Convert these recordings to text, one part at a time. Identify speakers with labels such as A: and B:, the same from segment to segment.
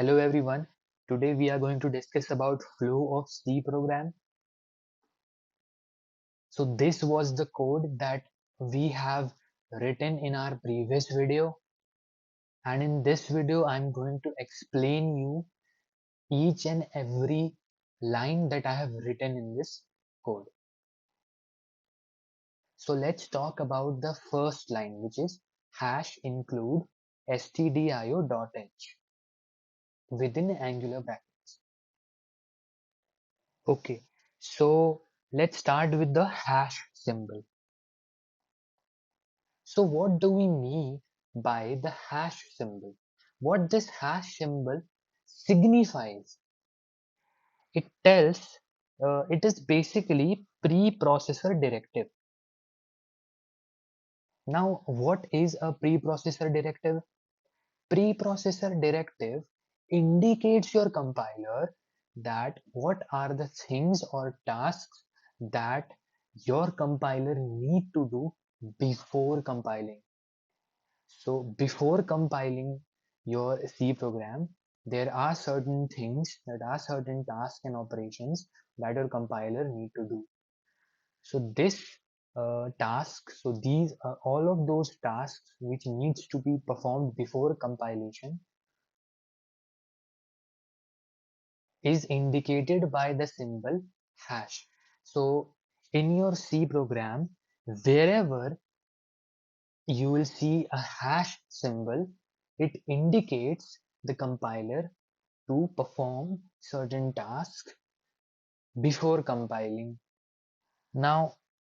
A: Hello everyone. Today we are going to discuss about flow of C program. So this was the code that we have written in our previous video, and in this video I'm going to explain you each and every line that I have written in this code. So let's talk about the first line, which is hash include stdio.h within angular brackets. Okay, so let's start with the hash symbol. So what do we mean by the hash symbol? What this hash symbol signifies? It tells, it is basically preprocessor directive. Now, what is a preprocessor directive? Preprocessor directive indicates your compiler that what are the things or tasks that your compiler need to do before compiling. So before compiling your C program, there are certain things, that are certain tasks and operations that your compiler need to do. So this so these are all of those tasks which needs to be performed before compilation is indicated by the symbol hash. So in your C program, wherever you will see a hash symbol, it indicates the compiler to perform certain tasks before compiling. Now,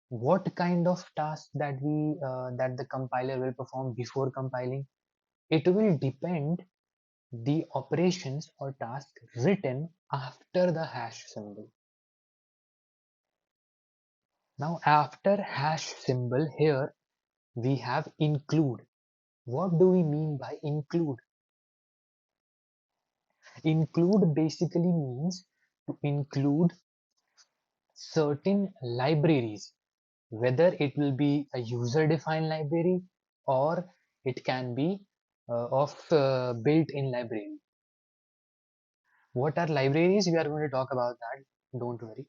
A: what kind of task that the compiler will perform before compiling? It will depend the operations or task written after the hash symbol. Now, after hash symbol here we have include. What do we mean by include? Include basically means to include certain libraries, whether it will be a user-defined library or it can be of built-in library. What are libraries? We are going to talk about that. Don't worry.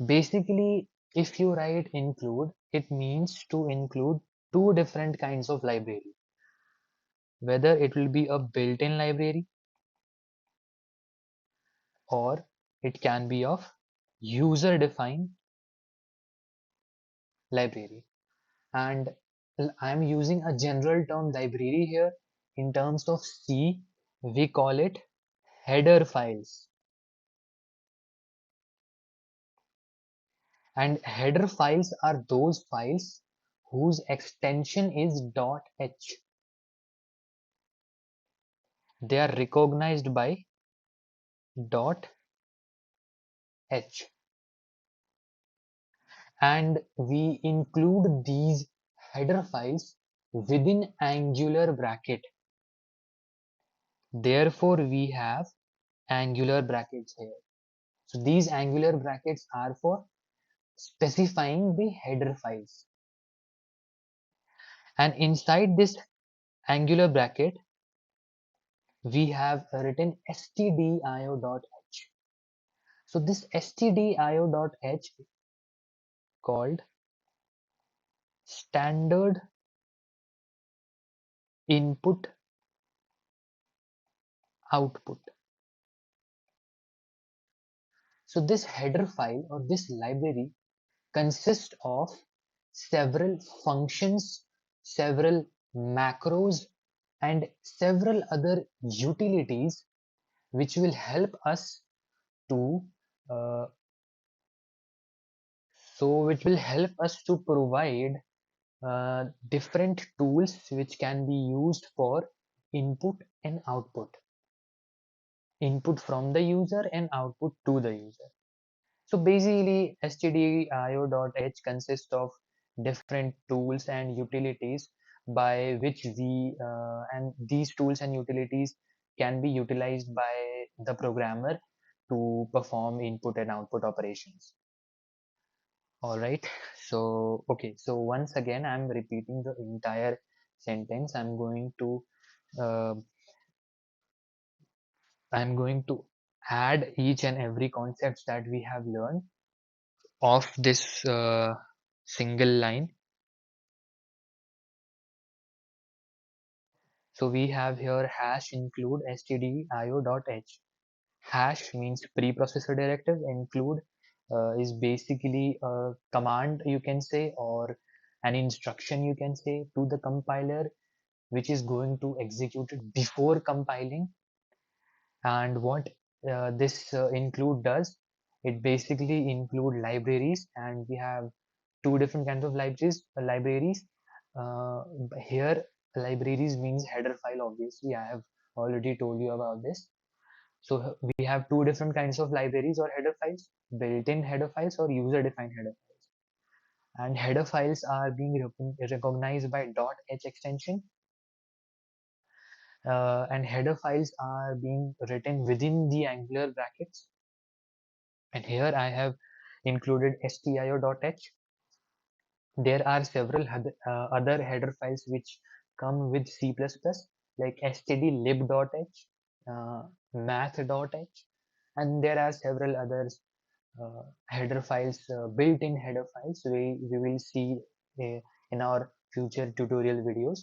A: Basically, if you write include, it means to include two different kinds of library. Whether it will be a built-in library or it can be of user-defined library. And I'm using a general term library here. In terms of C, we call it header files. And header files are those files whose extension is .h. They are recognized by .h. And we include these header files within angular bracket. Therefore, we have angular brackets here. So these angular brackets are for specifying the header files. And inside this angular bracket, we have written stdio.h. So this stdio.h called standard input output. So this header file or this library consists of several functions, several macros, and several other utilities which will help us to uh, provide different tools which can be used for input and output, input from the user and output to the user. So basically stdio.h consists of different tools and utilities by which and these tools and utilities can be utilized by the programmer to perform input and output operations. All right. So, okay. So once again, I'm repeating the entire sentence. I'm going to uh, I'm going to add each and every concepts that we have learned of this single line. So we have here hash include stdio.h. Hash means preprocessor directive. Include is basically a command, you can say, or an instruction, you can say, to the compiler, which is going to execute it before compiling. And what this include does, it basically include libraries, and we have two different kinds of libraries. uh, Here libraries means header file. Obviously I have already told you about this. So we have two different kinds of libraries or header files: built-in header files or user-defined header files. And header files are being recognized by .h extension, and header files are being written within the Angular brackets. And here I have included stdio.h. There are several other header files which come with C++, like stdlib.h, math.h, and there are several others header files, built-in header files we will see in our future tutorial videos.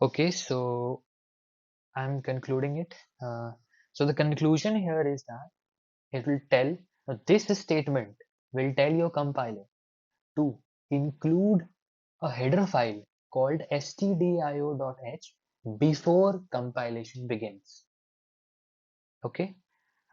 A: Okay, so I'm concluding it. So the conclusion here is that it will tell, this statement will tell your compiler to include a header file called stdio.h before compilation begins. Okay,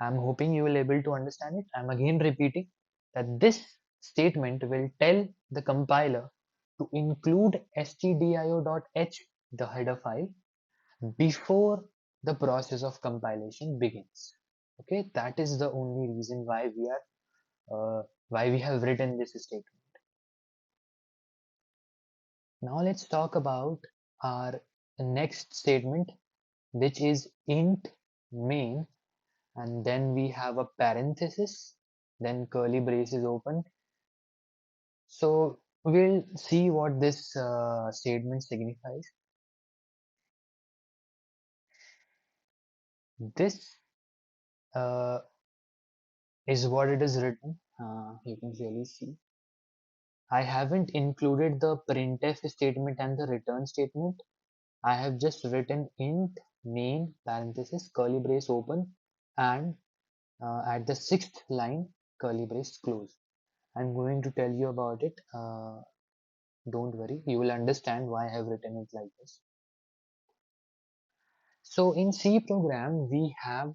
A: I'm hoping you will able to understand it. I'm again repeating that this statement will tell the compiler to include stdio.h, the header file, before the process of compilation begins. Okay, that is the only reason why we have written this statement. Now let's talk about our next statement, which is int main, and then we have a parenthesis, then curly braces open. So we'll see what this statement signifies. This uh, is what it is written. You can clearly see. I haven't included the printf statement and the return statement. I have just written int main parenthesis curly brace open, and at the sixth line curly brace close. I'm going to tell you about it. Don't worry, you will understand why I have written it like this. So in C program we have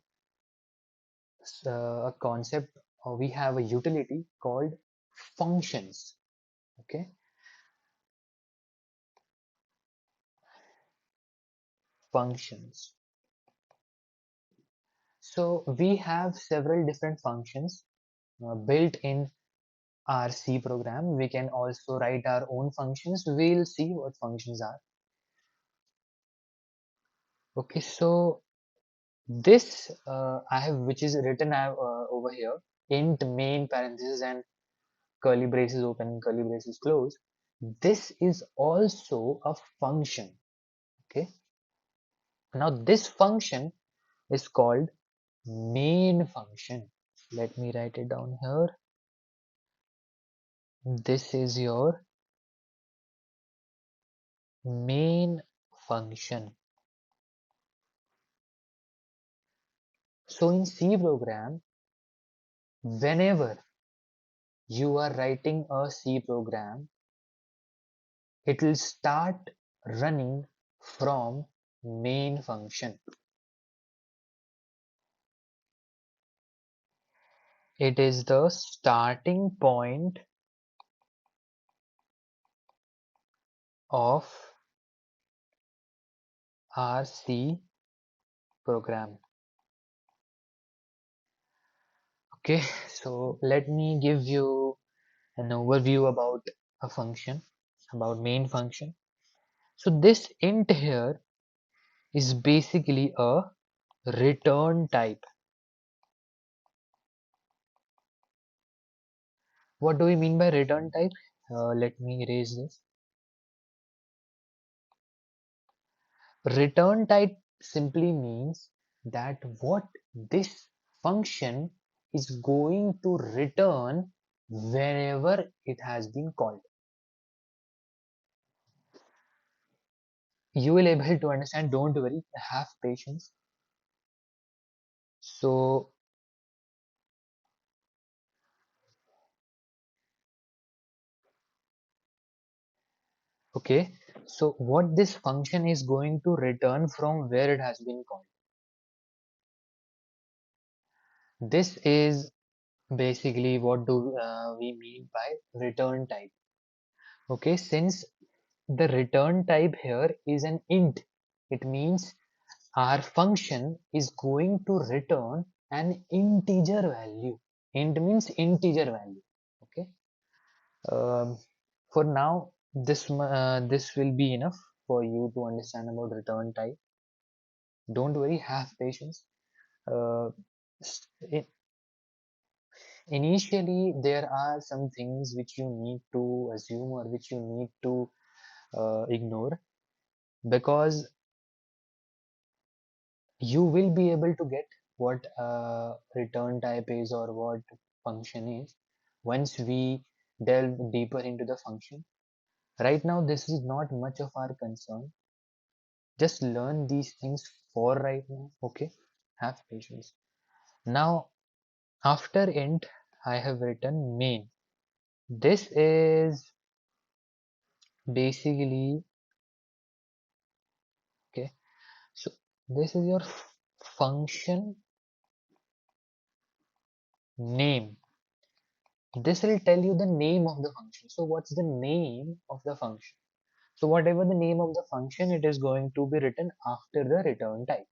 A: a concept, or we have a utility called functions. Okay, functions. So we have several different functions built in our C program. We can also write our own functions. We'll see what functions are. Okay, so this I have, which is written over here, int main parenthesis and curly braces open, curly braces close. This is also a function. Okay, now this function is called main function. Let me write it down here. This is your main function. So in C program, whenever you are writing a C program, it will start running from main function. It is the starting point of our C program. Okay, so let me give you an overview about a function, about main function. So this int here is basically a return type. What do we mean by return type? Let me erase this. Return type simply means that what this function is going to return whenever it has been called. You will able to understand, don't worry, have patience. So okay, so what this function is going to return from where it has been called. This is basically what do we mean by return type. Okay, since the return type here is an int, it means our function is going to return an integer value. Int means integer value. Okay. Um, for now, this will be enough for you to understand about return type. Don't worry, have patience. Uh, initially, there are some things which you need to assume or which you need to ignore, because you will be able to get what return type is or what function is once we delve deeper into the function. Right now, this is not much of our concern. Just learn these things for right now. Okay, have patience. Now, after int, I have written main. This is basically okay. So this is your function name. This will tell you the name of the function. So what's the name of the function? So whatever the name of the function, it is going to be written after the return type.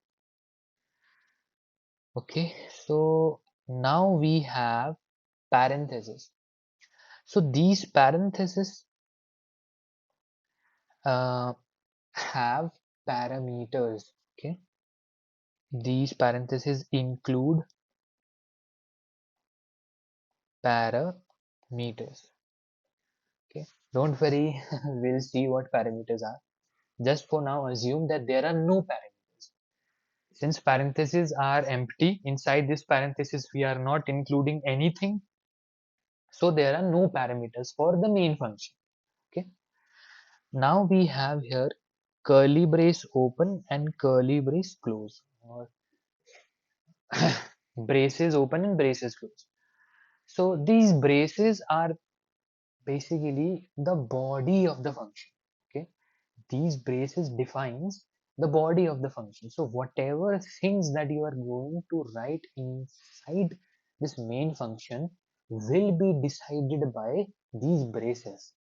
A: Okay, so now we have parentheses. So these parentheses uh, have parameters. Okay, these parentheses include parameters. Okay, don't worry, we'll see what parameters are. Just for now, assume that there are no parameters. Since parentheses are empty, inside this parenthesis we are not including anything, so there are no parameters for the main function. Okay. Now we have here curly brace open and curly brace close, or braces open and braces close. So these braces are basically the body of the function. Okay, these braces defines the body of the function. So whatever things that you are going to write inside this main function will be decided by these braces.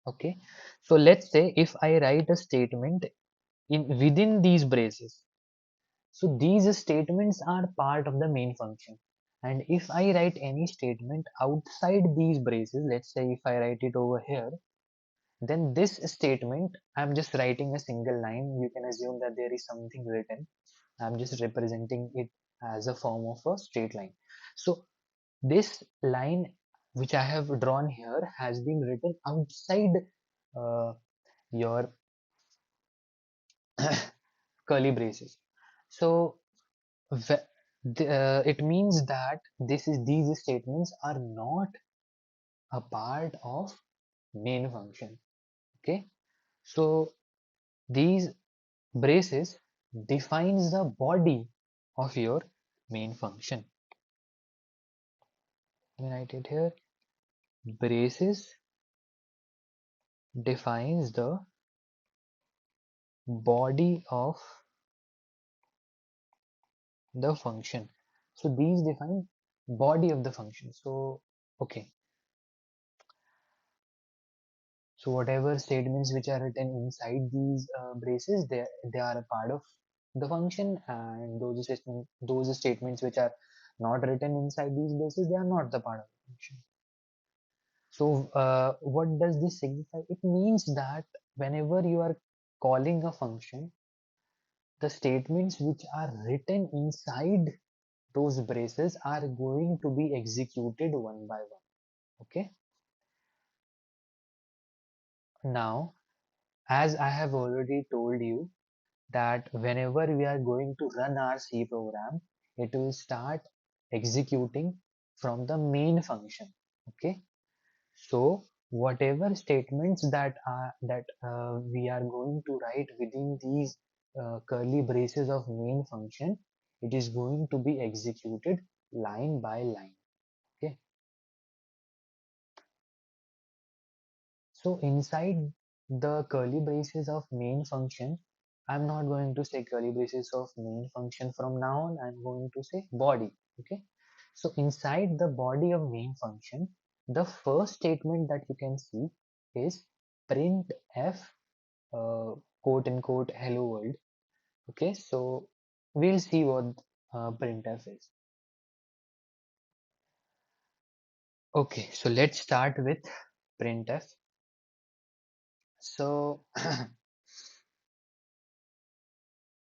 A: Okay, so let's say if I write a statement in within these braces, so these statements are part of the main function. And if I write any statement outside these braces, let's say if I write it over here, then this statement, I'm just writing a single line. You can assume that there is something written. I'm just representing it as a form of a straight line. So this line which I have drawn here has been written outside uh, your curly braces. So it means that these statements are not a part of main function. Okay, so these braces defines the body of your main function. Let me write it here. Braces defines the body of the function. So these define body of the function. So okay, so whatever statements which are written inside these braces, they are a part of the function, and those statements which are not written inside these braces, they are not the part of the function. So what does this signify? It means that whenever you are calling a function, the statements which are written inside those braces are going to be executed one by one. Okay. Now, as I have already told you that whenever we are going to run our C program, it will start executing from the main function. Okay, so whatever statements that we are going to write within these curly braces of main function, it is going to be executed line by line. Okay, so inside the curly braces of main function, I'm not going to say curly braces of main function from now on, I'm going to say body. Okay, so inside the body of main function, the first statement that you can see is printf, quote unquote, hello world. Okay, so we'll see what printf is. Okay, so let's start with printf. So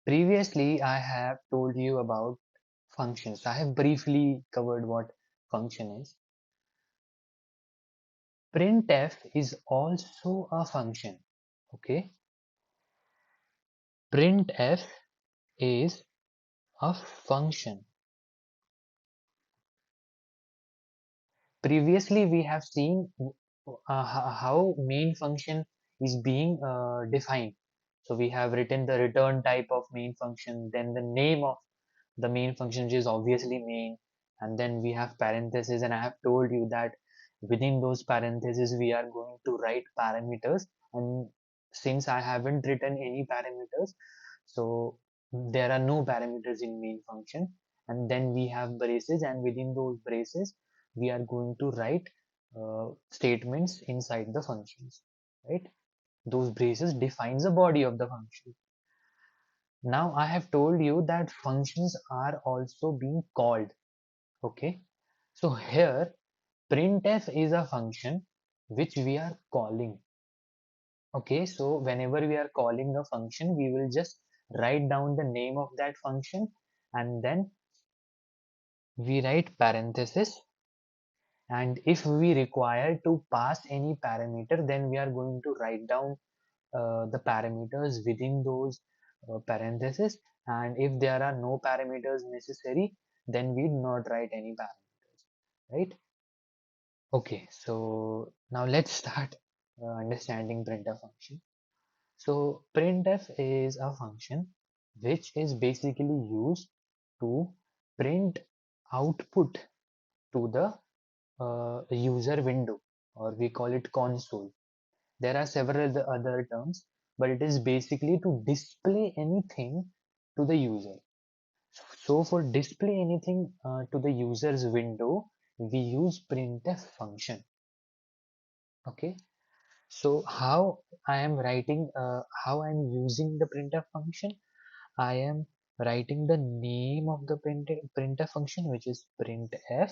A: previously, I have told you about functions. I have briefly covered what function is. Printf is also a function. Okay, printf is a function. Previously, we have seen how main function is being defined. So we have written the return type of main function, then the name of the main function, which is obviously main, and then we have parentheses, and I have told you that within those parentheses we are going to write parameters, and since I haven't written any parameters, so there are no parameters in main function, and then we have braces, and within those braces we are going to write statements inside the functions, right? Those braces defines the body of the function. Now I have told you that functions are also being called. Okay, so here printf is a function which we are calling. Okay, so whenever we are calling a function, we will just write down the name of that function, and then we write parenthesis, and if we require to pass any parameter, then we are going to write down the parameters within those parentheses, and if there are no parameters necessary, then we do not write any parameters, right? Okay, so now let's start understanding printf function. So printf is a function which is basically used to print output to the user window, or we call it console. There are several other terms, but it is basically to display anything to the user. So for display anything to the user's window, we use printf function. Okay, so how I am writing, how I am using the printf function? I am writing the name of the printf function, which is printf.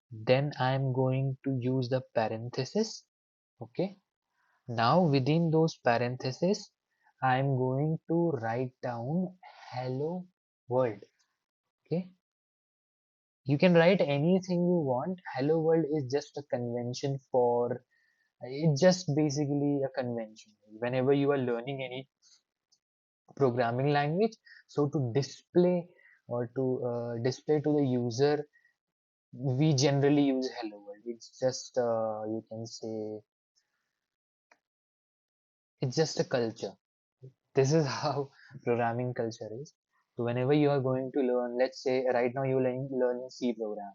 A: Then I am going to use the parenthesis. Okay, now within those parentheses, I am going to write down hello world. Okay, you can write anything you want. Hello world is just a convention for, it's just basically a convention. Whenever you are learning any programming language, so to display or to display to the user, we generally use hello world. It's just you can say it's just a culture. This is how programming culture is. So whenever you are going to learn, let's say right now you're learning C program,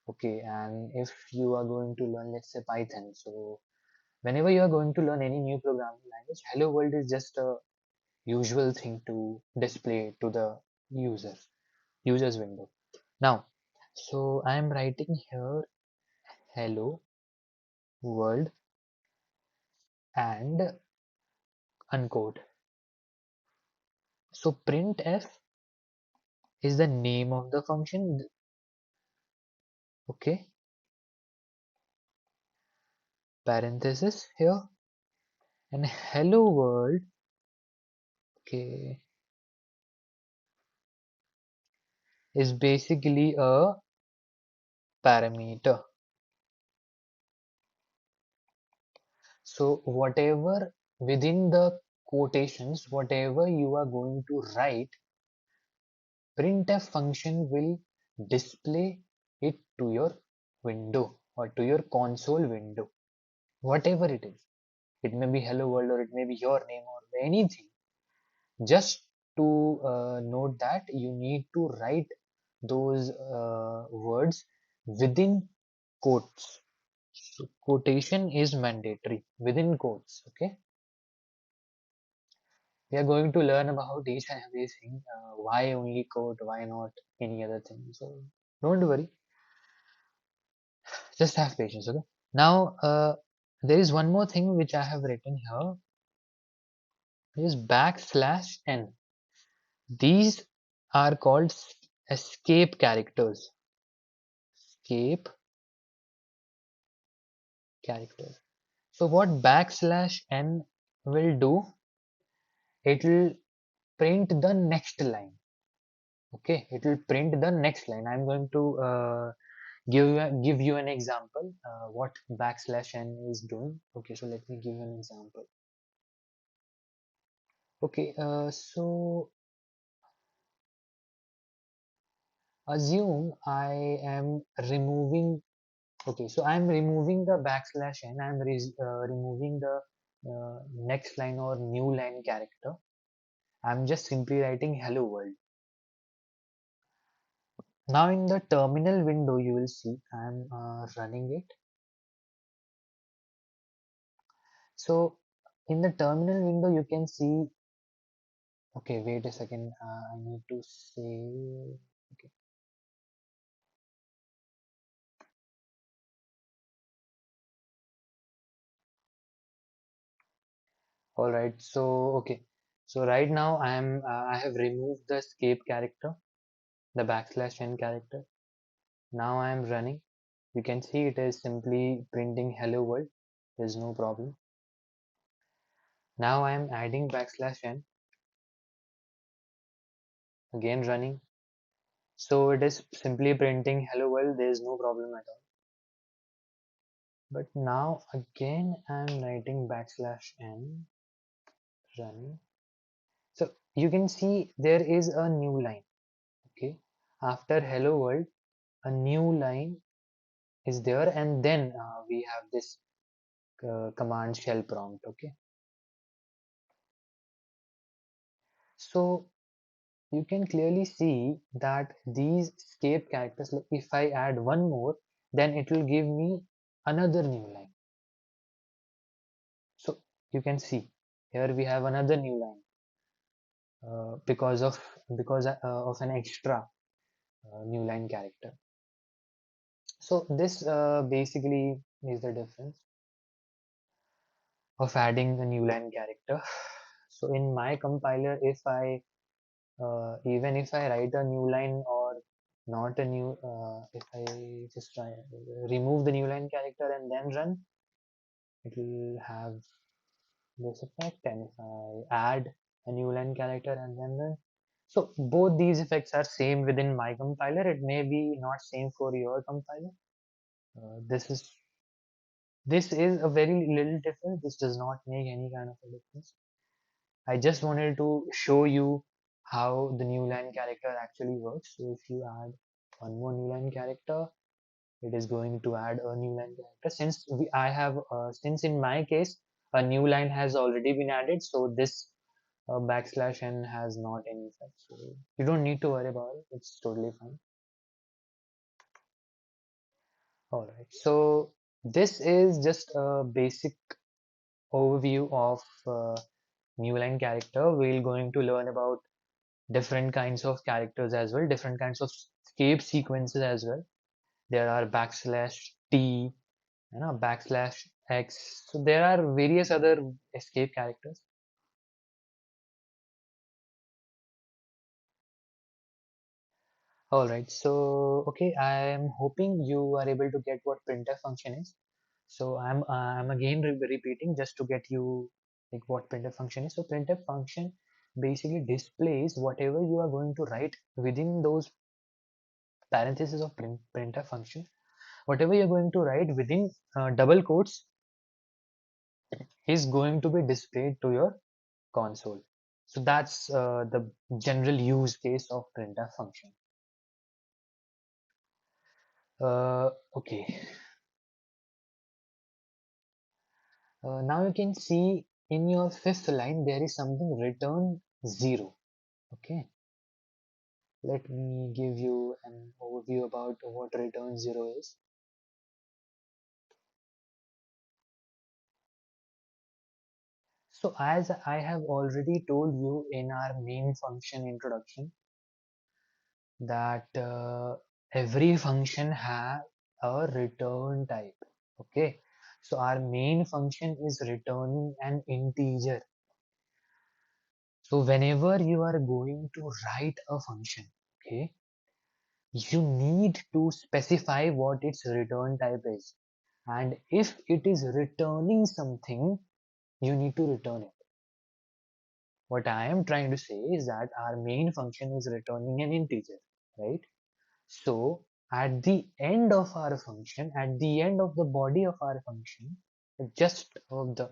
A: okay, and if you are going to learn, let's say Python, so whenever you are going to learn any new programming language, hello world is just a usual thing to display to the user's window. Now, so I am writing here hello world and unquote. So printf is the name of the function. Okay, parenthesis here, and hello world, okay, is basically a parameter. So whatever within the quotations, whatever you are going to write, printf function will display it to your window or to your console window, whatever it is. It may be hello world or it may be your name or anything. Just to note that you need to write those words within quotes. So quotation is mandatory within quotes. Okay, we are going to learn about each and everything. Why only quote? Why not any other thing? So don't worry, just have patience. Okay. Now there is one more thing which I have written here. It is backslash n. These are called escape characters. Escape characters. So what backslash n will do, it will print the next line. Okay, it will print the next line. I'm going to give you an example what backslash n is doing. Okay, so let me give you an example. Okay, so assume I am removing. Okay, so I'm removing the backslash n. I'm removing the next line or new line character. I'm just simply writing hello world. Now in the terminal window, you will see I'm running it. So in the terminal window, you can see, okay, wait a second. I need to say, okay. All right. So, okay. So right now I have removed the escape character, the backslash n character. Now I am running. You can see it is simply printing hello world. There's no problem. Now I am adding backslash n, again running. So it is simply printing hello world. There is no problem at all. But now again I'm writing backslash n, running. So you can see there is a new line. Okay. After hello world, a new line is there, and then we have this command shell prompt. Okay. So you can clearly see that these escape characters, like if I add one more, then it will give me another new line. So you can see here we have another new line because of an extra new line character. So this basically is the difference of adding a new line character. So in my compiler, if I even if I write a new line or not a new, if I just try remove the new line character and then run, it will have this effect. And if I add a new line character and then run, so both these effects are same within my compiler. It may be not same for your compiler. This is a very little difference. This does not make any kind of a difference. I just wanted to show you how the new line character actually works. So if you add one more new line character, it is going to add a new line character. Since in my case, a new line has already been added, so this backslash n has not any effect. So you don't need to worry about it. It's totally fine. All right. So this is just a basic overview of new line character. We're going to learn about different kinds of characters as well, different kinds of escape sequences as well. There are backslash t, backslash x. So there are various other escape characters. All right. So okay, I am hoping you are able to get what printf function is. So I'm again repeating just to get you like what printf function is. So printf function basically displays whatever you are going to write within those parentheses of printf function. Whatever you're going to write within double quotes, is going to be displayed to your console. So that's the general use case of printf function. Okay, now you can see in your fifth line there is something return 0. Okay, let me give you an overview about what return 0 is. So as I have already told you in our main function introduction that every function have a return type. Okay, so our main function is returning an integer. So whenever you are going to write a function, okay, you need to specify what its return type is, and if it is returning something, you need to return it. What I am trying to say is that our main function is returning an integer, right? So at the end of our function, at the end of the body of our function, just of the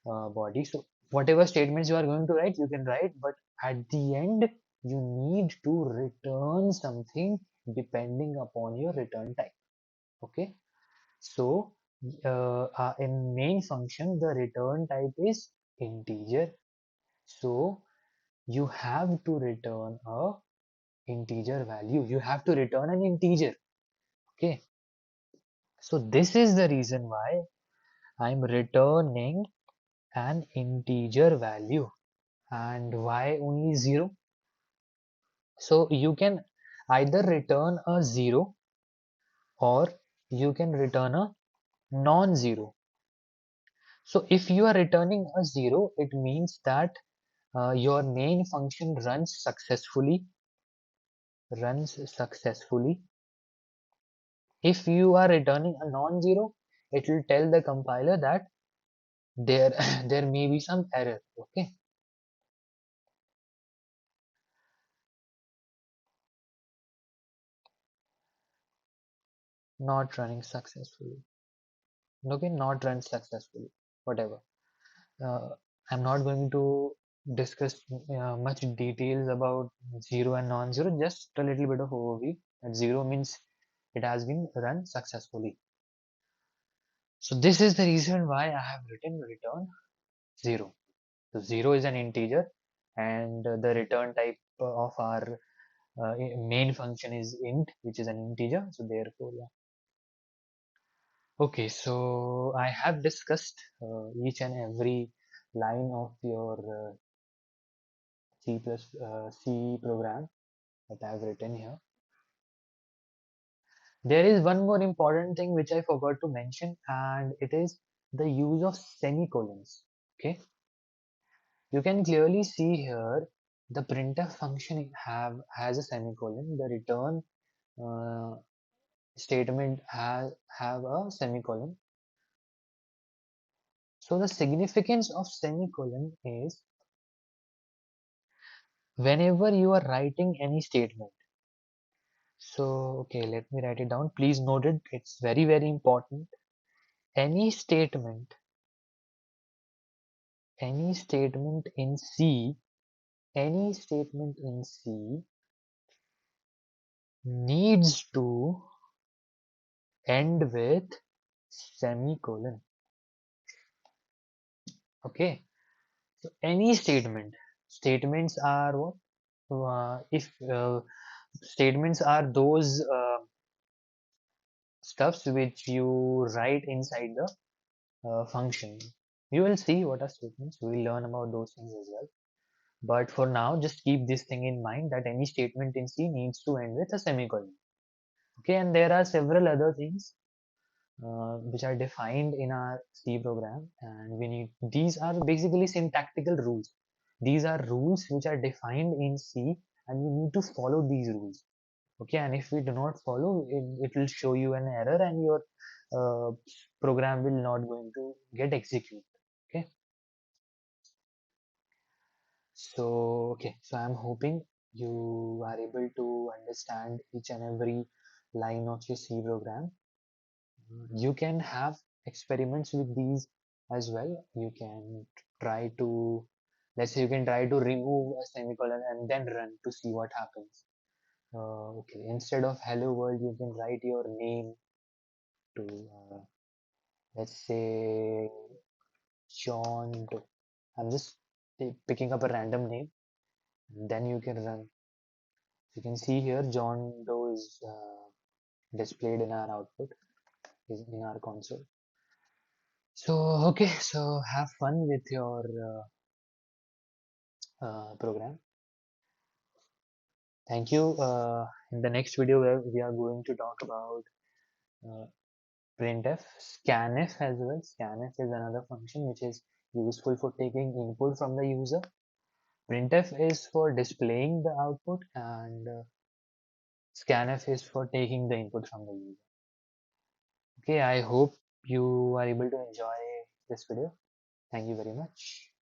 A: body, so whatever statements you are going to write, you can write, but at the end, you need to return something depending upon your return type. Okay, so in main function, the return type is integer. So you have to return a integer value. You have to return an integer. Okay, so this is the reason why I'm returning an integer value. And why only 0? So you can either return a 0 or you can return a non-zero. So if you are returning a 0, it means that your main function runs successfully. If you are returning a non-zero, it will tell the compiler that there there may be some error. Okay, not running successfully. Okay, not run successfully, whatever. uh, I'm not going to discuss much details about 0 and non-zero, just a little bit of overview. That 0 means it has been run successfully. So this is the reason why I have written return 0. So 0 is an integer, and the return type of our main function is int, which is an integer. So therefore, yeah. Okay, so I have discussed each and every line of your C program that I have written here. There is one more important thing which I forgot to mention, and it is the use of semicolons. Okay, you can clearly see here the printf function has a semicolon. The return uh, statement have a semicolon. So the significance of semicolon is whenever you are writing any statement. So okay, let me write it down. Please note it. It's very, very important. Any statement, any statement in C, any statement in C needs to end with semicolon. Okay. So any statements are what? If statements are those stuffs which you write inside the function. You will see what are statements. We will learn about those things as well. But for now, just keep this thing in mind that any statement in C needs to end with a semicolon. Okay, and there are several other things which are defined in our C program, and these are basically syntactical rules. These are rules which are defined in C, and we need to follow these rules. Okay, and if we do not follow, it will show you an error, and your uh, program will not going to get executed. Okay, so I'm hoping you are able to understand each and every line of your C program. You can have experiments with these as well. You can try to, let's say you can try to remove a semicolon and then run to see what happens. Okay, instead of hello world, you can write your name to, let's say John Doe. I'm just picking up a random name, and then you can run. You can see here John Doe is displayed in our output, is in our console. So okay, so have fun with your program. Thank you. In the next video, we are going to talk about uh, printf, scanf as well. Scanf is another function which is useful for taking input from the user. Printf is for displaying the output, and scanf is for taking the input from the user. Okay, I hope you are able to enjoy this video. Thank you very much.